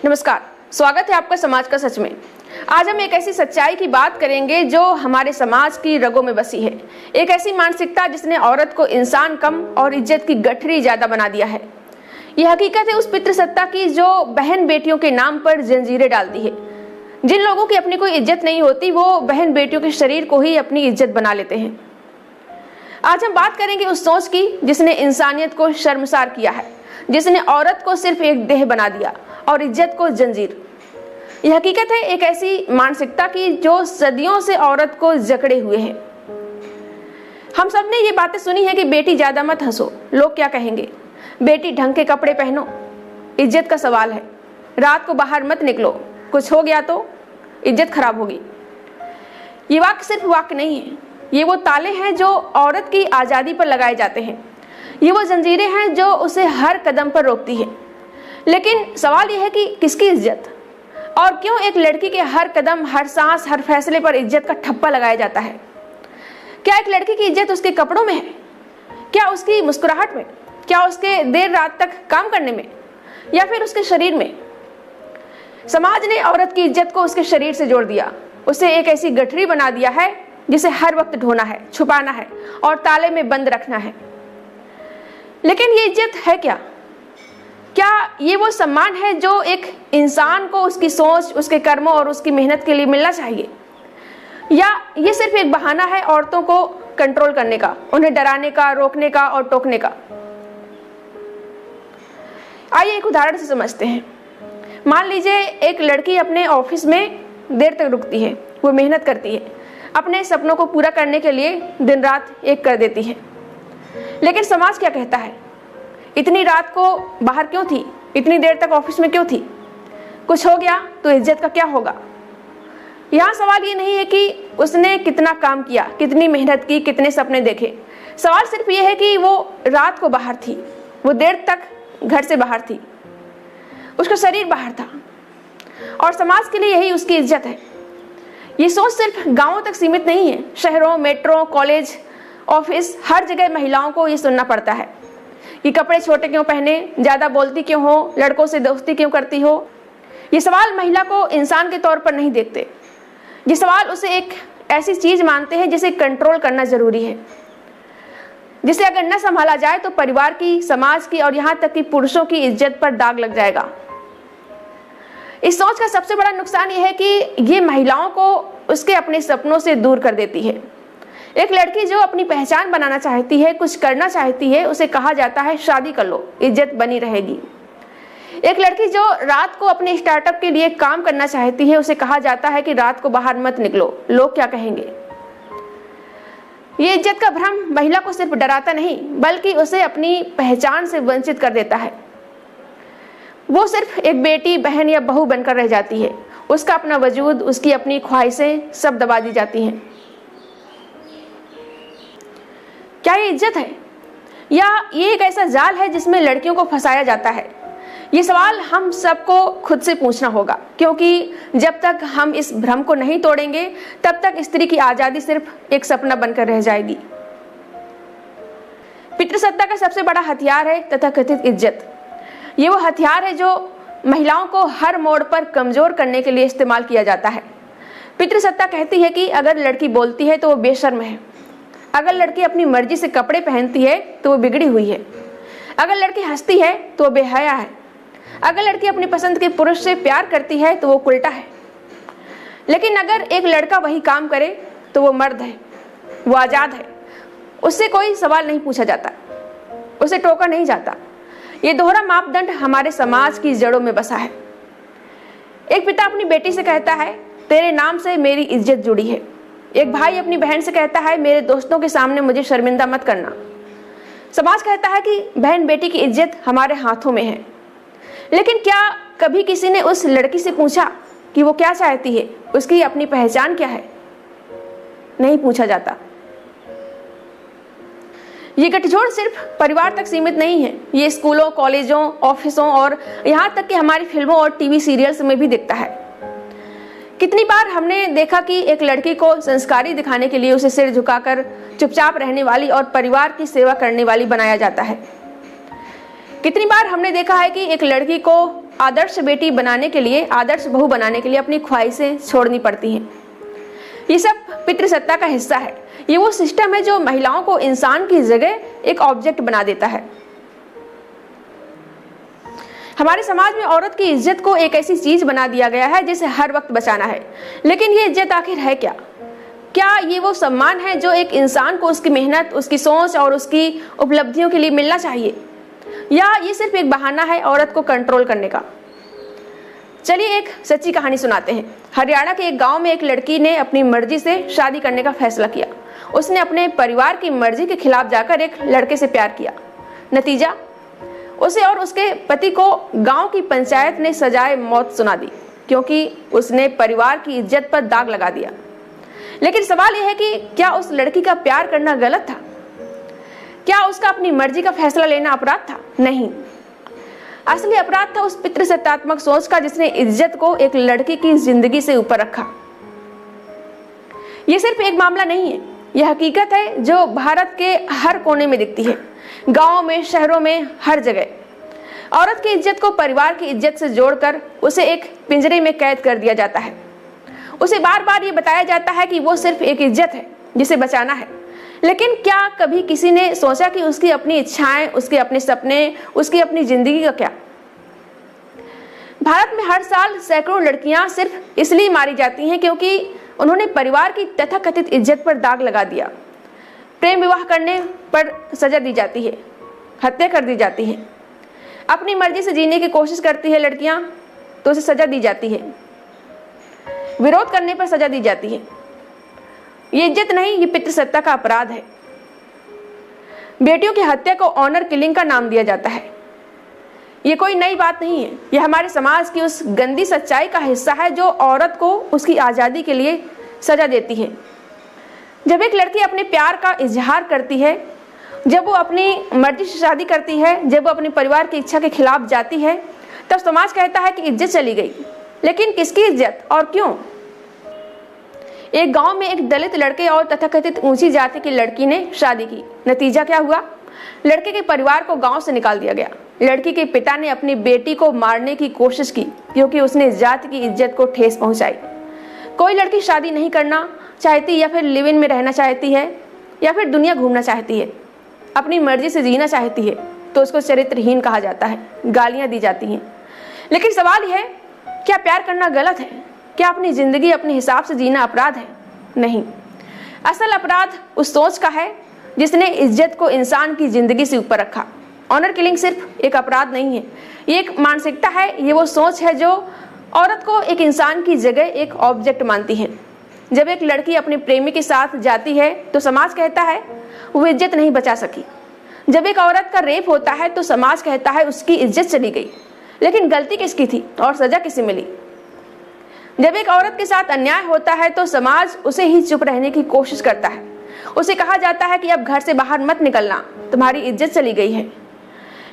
नमस्कार, स्वागत है आपका समाज का सच में। आज हम एक ऐसी सच्चाई की बात करेंगे जो हमारे समाज की रगों में बसी है। एक ऐसी मानसिकता जिसने औरत को इंसान कम और इज्जत की गठरी ज्यादा बना दिया है। यह हकीकत है उस पितृसत्ता की जो बहन बेटियों के नाम पर जंजीरें डालती है। जिन लोगों की अपनी कोई इज्जत नहीं होती वो बहन बेटियों के शरीर को ही अपनी इज्जत बना लेते हैं। आज हम बात करेंगे उस सोच की जिसने इंसानियत को शर्मसार किया है, जिसने औरत को सिर्फ एक देह बना दिया और इज्जत को जंजीर। यह हकीकत है एक ऐसी मानसिकता की जो सदियों से औरत को जकड़े हुए है। हम सब ने ये बातें सुनी है कि बेटी ज्यादा मत हंसो, लोग क्या कहेंगे, बेटी ढंग के कपड़े पहनो, इज्जत का सवाल है, रात को बाहर मत निकलो, कुछ हो गया तो इज्जत खराब होगी। ये वाक्य सिर्फ वाक्य नहीं है, ये वो ताले हैं जो औरत की आजादी पर लगाए जाते हैं। ये वो जंजीरें हैं जो उसे हर कदम पर रोकती है। लेकिन सवाल यह है कि किसकी इज्जत, और क्यों एक लड़की के हर कदम, हर सांस, हर फैसले पर इज्जत का ठप्पा लगाया जाता है। क्या एक लड़की की इज्जत उसके कपड़ों में है, क्या उसकी मुस्कुराहट में, क्या उसके देर रात तक काम करने में, या फिर उसके शरीर में। समाज ने औरत की इज्जत को उसके शरीर से जोड़ दिया, उसे एक ऐसी गठरी बना दिया है जिसे हर वक्त ढोना है, छुपाना है और ताले में बंद रखना है। लेकिन ये इज्जत है क्या? क्या ये वो सम्मान है जो एक इंसान को उसकी सोच, उसके कर्मों और उसकी मेहनत के लिए मिलना चाहिए, या ये सिर्फ एक बहाना है औरतों को कंट्रोल करने का, उन्हें डराने का, रोकने का और टोकने का? आइए एक उदाहरण से समझते हैं। मान लीजिए एक लड़की अपने ऑफिस में देर तक रुकती है, वो मेहनत करती है, अपने सपनों को पूरा करने के लिए दिन रात एक कर देती है। लेकिन समाज क्या कहता है, इतनी रात को बाहर क्यों थी, इतनी देर तक ऑफिस में क्यों थी, कुछ हो गया तो इज्जत का क्या होगा। यहाँ सवाल ये नहीं है कि उसने कितना काम किया, कितनी मेहनत की, कितने सपने देखे। सवाल सिर्फ ये है कि वो रात को बाहर थी, वो देर तक घर से बाहर थी, उसका शरीर बाहर था, और समाज के लिए यही उसकी इज्जत है। ये सोच सिर्फ गांवों तक सीमित नहीं है, शहरों, मेट्रो, कॉलेज, ऑफिस, हर जगह महिलाओं को ये सुनना पड़ता है कि कपड़े छोटे क्यों पहने, ज्यादा बोलती क्यों हो, लड़कों से दोस्ती क्यों करती हो। ये सवाल महिला को इंसान के तौर पर नहीं देखते, ये सवाल उसे एक ऐसी चीज मानते हैं जिसे कंट्रोल करना जरूरी है, जिसे अगर न संभाला जाए तो परिवार की, समाज की और यहाँ तक कि पुरुषों की इज्जत पर दाग लग जाएगा। इस सोच का सबसे बड़ा नुकसान यह है कि ये महिलाओं को उसके अपने सपनों से दूर कर देती है। एक लड़की जो अपनी पहचान बनाना चाहती है, कुछ करना चाहती है, उसे कहा जाता है शादी कर लो, इज्जत बनी रहेगी। एक लड़की जो रात को अपने स्टार्टअप के लिए काम करना चाहती है, उसे कहा जाता है कि रात को बाहर मत निकलो, लोग क्या कहेंगे। ये इज्जत का भ्रम महिला को सिर्फ डराता नहीं बल्कि उसे अपनी पहचान से वंचित कर देता है। वो सिर्फ एक बेटी, बहन या बहू बनकर रह जाती है, उसका अपना वजूद, उसकी अपनी ख्वाहिशें सब दबा दी जाती हैं। क्या ये इज्जत है, या ये एक ऐसा जाल है जिसमें लड़कियों को फंसाया जाता है? ये सवाल हम सबको खुद से पूछना होगा, क्योंकि जब तक हम इस भ्रम को नहीं तोड़ेंगे तब तक स्त्री की आजादी सिर्फ एक सपना बनकर रह जाएगी। पितृसत्ता का सबसे बड़ा हथियार है तथाकथित इज्जत। ये वो हथियार है जो महिलाओं को हर मोड़ पर कमजोर करने के लिए इस्तेमाल किया जाता है। पितृसत्ता कहती है कि अगर लड़की बोलती है तो वो बेशर्म है, अगर लड़की अपनी मर्जी से कपड़े पहनती है तो वो बिगड़ी हुई है, अगर लड़की हंसती है तो वो बेहया है, अगर लड़की अपनी पसंद के पुरुष से प्यार करती है तो वो उल्टा है। लेकिन अगर एक लड़का वही काम करे तो वो मर्द है, वो आजाद है, उससे कोई सवाल नहीं पूछा जाता, उसे टोका नहीं जाता। ये दोहरा मापदंड हमारे समाज की जड़ों में बसा है। एक पिता अपनी बेटी से कहता है, तेरे नाम से मेरी इज्जत जुड़ी है। एक भाई अपनी बहन से कहता है, मेरे दोस्तों के सामने मुझे शर्मिंदा मत करना। समाज कहता है कि बहन बेटी की इज्जत हमारे हाथों में है। लेकिन क्या कभी किसी ने उस लड़की से पूछा कि वो क्या चाहती है, उसकी अपनी पहचान क्या है? नहीं पूछा जाता। ये गठजोड़ सिर्फ परिवार तक सीमित नहीं है, ये स्कूलों, कॉलेजों, ऑफिसों और यहाँ तक कि हमारी फिल्मों और टीवी सीरियल्स में भी दिखता है। कितनी बार हमने देखा कि एक लड़की को संस्कारी दिखाने के लिए उसे सिर झुकाकर चुपचाप रहने वाली और परिवार की सेवा करने वाली बनाया जाता है। कितनी बार हमने देखा है कि एक लड़की को आदर्श बेटी बनाने के लिए, आदर्श बहू बनाने के लिए अपनी ख्वाहिशें छोड़नी पड़ती हैं। ये सब पितृसत्ता का हिस्सा है। ये वो सिस्टम है जो महिलाओं को इंसान की जगह एक ऑब्जेक्ट बना देता है। हमारे समाज में औरत की इज्जत को एक ऐसी चीज बना दिया गया है जिसे हर वक्त बचाना है। लेकिन ये इज्जत आखिर है क्या? क्या ये वो सम्मान है जो एक इंसान को उसकी मेहनत, उसकी सोच और उसकी उपलब्धियों के लिए मिलना चाहिए, या ये सिर्फ एक बहाना है औरत को कंट्रोल करने का? चलिए एक सच्ची कहानी सुनाते हैं। हरियाणा के एक गांव में एक लड़की ने अपनी मर्जी से शादी करने का फैसला किया। उसने अपने परिवार की मर्जी के खिलाफ जाकर एक लड़के से प्यार किया। नतीजा, उसे और उसके पति को गांव की पंचायत ने सजाए मौत सुना दी, क्योंकि उसने परिवार की इज्जत पर दाग लगा दिया। लेकिन सवाल यह है कि क्या उस लड़की का प्यार करना गलत था? क्या उसका अपनी मर्जी का फैसला लेना अपराध था? नहीं, असली अपराध था उस पितृसत्तात्मक सोच का जिसने इज्जत को एक लड़की की जिंदगी से ऊपर रखा। यह सिर्फ एक मामला नहीं है, यह हकीकत है जो भारत के हर कोने में दिखती है, गांवों में, शहरों में, हर जगह। औरत की इज्जत को परिवार की इज्जत से जोड़कर उसे एक पिंजरे में कैद कर दिया जाता है। उसे बार बार ये बताया जाता है कि वो सिर्फ एक इज्जत है जिसे बचाना है। लेकिन क्या कभी किसी ने सोचा कि उसकी अपनी इच्छाएं, उसके अपने सपने, उसकी अपनी जिंदगी का क्या? भारत में हर साल सैकड़ों लड़कियां सिर्फ इसलिए मारी जाती हैं क्योंकि उन्होंने परिवार की तथाकथित इज्जत पर दाग लगा दिया। प्रेम विवाह करने पर सजा दी जाती है, हत्या कर दी जाती है। अपनी मर्जी से जीने की कोशिश करती है लड़कियां तो उसे सजा दी जाती है। विरोध करने पर सजा दी जाती है। ये इज्जत नहीं, ये पितृसत्ता का अपराध है। बेटियों की हत्या को ऑनर किलिंग का नाम दिया जाता है। ये कोई नई बात नहीं है, यह हमारे समाज की उस गंदी सच्चाई का हिस्सा है जो औरत को उसकी आज़ादी के लिए सजा देती है। जब एक लड़की अपने प्यार का इजहार करती है, जब वो अपनी मर्जी से शादी करती है, जब वो अपने परिवार की इच्छा के खिलाफ जाती है, तब समाज कहता है कि इज्जत चली गई। लेकिन किसकी इज्जत और क्यों? एक गांव में एक दलित लड़के और तथाकथित ऊंची जाति की लड़की ने शादी की। नतीजा क्या हुआ? लड़के के परिवार को गांव से निकाल दिया गया। लड़की के पिता ने अपनी बेटी को मारने की कोशिश की क्योंकि उसने जाति की इज्जत को ठेस पहुंचाई। कोई लड़की शादी नहीं करना चाहती, या फिर लिव इन में रहना चाहती है, या फिर दुनिया घूमना चाहती है, अपनी मर्जी से जीना चाहती है, तो उसको चरित्रहीन कहा जाता है, गालियां दी जाती हैं। लेकिन सवाल यह है, क्या प्यार करना गलत है? क्या अपनी जिंदगी अपने हिसाब से जीना अपराध है? नहीं, असल अपराध उस सोच का है जिसने इज्जत को इंसान की जिंदगी से ऊपर रखा। ऑनर किलिंग सिर्फ एक अपराध नहीं है, ये एक मानसिकता है। ये वो सोच है जो औरत को एक इंसान की जगह एक ऑब्जेक्ट मानती है। जब एक लड़की अपने प्रेमी के साथ जाती है तो समाज कहता है वो इज्जत नहीं बचा सकी। जब एक औरत का रेप होता है तो समाज कहता है उसकी इज्जत चली गई। लेकिन गलती किसकी थी और सजा किसे मिली? जब एक औरत के साथ अन्याय होता है तो समाज उसे ही चुप रहने की कोशिश करता है। उसे कहा जाता है कि अब घर से बाहर मत निकलना, तुम्हारी इज्जत चली गई है।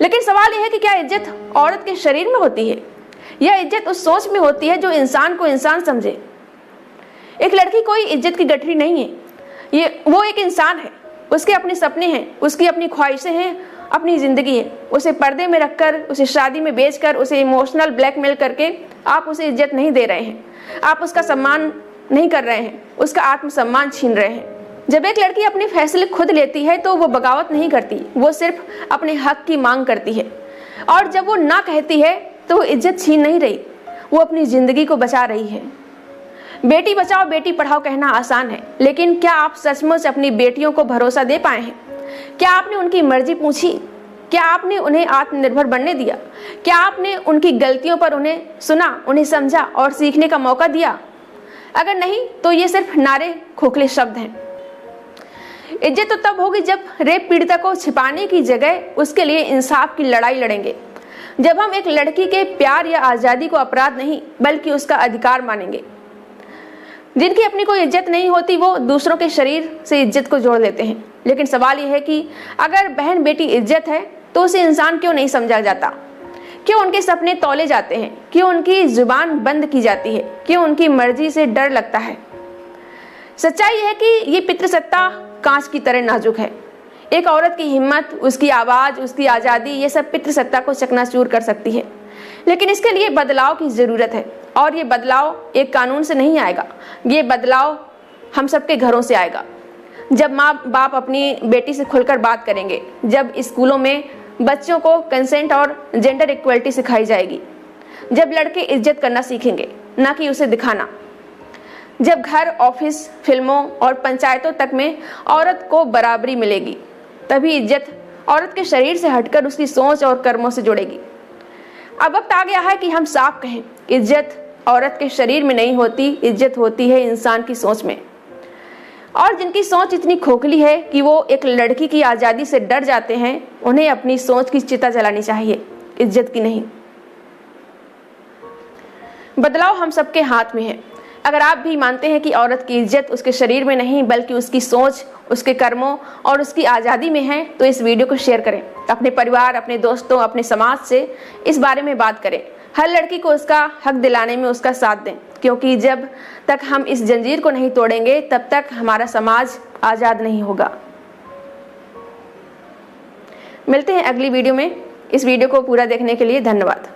लेकिन सवाल यह है कि क्या इज्जत औरत के शरीर में होती है, या इज्जत उस सोच में होती है जो इंसान को इंसान समझे? एक लड़की कोई इज्जत की गठरी नहीं है, वो एक इंसान है। उसके अपने सपने हैं, उसकी अपनी ख्वाहिशें हैं, अपनी जिंदगी है। उसे पर्दे में रखकर, उसे शादी में बेचकर, उसे इमोशनल ब्लैकमेल करके आप उसे इज्जत नहीं दे रहे हैं, आप उसका सम्मान नहीं कर रहे हैं, उसका आत्मसम्मान छीन रहे हैं। जब एक लड़की अपने फैसले खुद लेती है तो वो बगावत नहीं करती, वो सिर्फ अपने हक की मांग करती है। और जब वो ना कहती है तो वो इज्जत छीन नहीं रही, वो अपनी जिंदगी को बचा रही है। बेटी बचाओ बेटी पढ़ाओ कहना आसान है, लेकिन क्या आप सचमुच अपनी बेटियों को भरोसा दे पाए हैं? क्या आपने उनकी मर्जी पूछी? क्या आपने उन्हें आत्मनिर्भर बनने दिया? क्या आपने उनकी गलतियों पर उन्हें सुना, उन्हें समझा और सीखने का मौका दिया? अगर नहीं तो ये सिर्फ नारे, खोखले शब्द हैं। इज्जत तो तब होगी जब रेप पीड़िता को छिपाने की जगह उसके लिए इंसाफ की लड़ाई लड़ेंगे। जब हम एक लड़की के प्यार या आज़ादी को अपराध नहीं बल्कि उसका अधिकार मानेंगे। जिनकी अपनी कोई इज्जत नहीं होती वो दूसरों के शरीर से इज्जत को जोड़ लेते हैं। लेकिन सवाल यह है कि अगर बहन बेटी इज्जत है तो उसे इंसान क्यों नहीं समझा जाता? क्यों उनके सपने तौले जाते हैं? क्यों उनकी जुबान बंद की जाती है? क्यों उनकी मर्जी से डर लगता है? सच्चाई यह है कि ये पितृसत्ता कांच की तरह नाजुक है। एक औरत की हिम्मत, उसकी आवाज, उसकी आज़ादी, ये सब पितृसत्ता को चकनाचूर कर सकती है। लेकिन इसके लिए बदलाव की ज़रूरत है और ये बदलाव एक कानून से नहीं आएगा। ये बदलाव हम सबके घरों से आएगा। जब माँ बाप अपनी बेटी से खुलकर बात करेंगे, जब स्कूलों में बच्चों को कंसेंट और जेंडर इक्वलिटी सिखाई जाएगी, जब लड़के इज्जत करना सीखेंगे, ना कि उसे दिखाना, जब घर, ऑफिस, फिल्मों और पंचायतों तक में औरत को बराबरी मिलेगी, तभी इज्जत औरत के शरीर से हटकर उसकी सोच और कर्मों से जुड़ेगी। अब वक्त आ गया है कि हम साफ कहें, इज्जत औरत के शरीर में नहीं होती, इज्जत होती है इंसान की सोच में। और जिनकी सोच इतनी खोखली है कि वो एक लड़की की आज़ादी से डर जाते हैं, उन्हें अपनी सोच की चिता जलानी चाहिए, इज्जत की नहीं। बदलाव हम सबके हाथ में है। अगर आप भी मानते हैं कि औरत की इज्जत उसके शरीर में नहीं बल्कि उसकी सोच, उसके कर्मों और उसकी आज़ादी में है, तो इस वीडियो को शेयर करें। अपने परिवार, अपने दोस्तों, अपने समाज से इस बारे में बात करें। हर लड़की को उसका हक दिलाने में उसका साथ दें, क्योंकि जब तक हम इस जंजीर को नहीं तोड़ेंगे तब तक हमारा समाज आज़ाद नहीं होगा। मिलते हैं अगली वीडियो में। इस वीडियो को पूरा देखने के लिए धन्यवाद।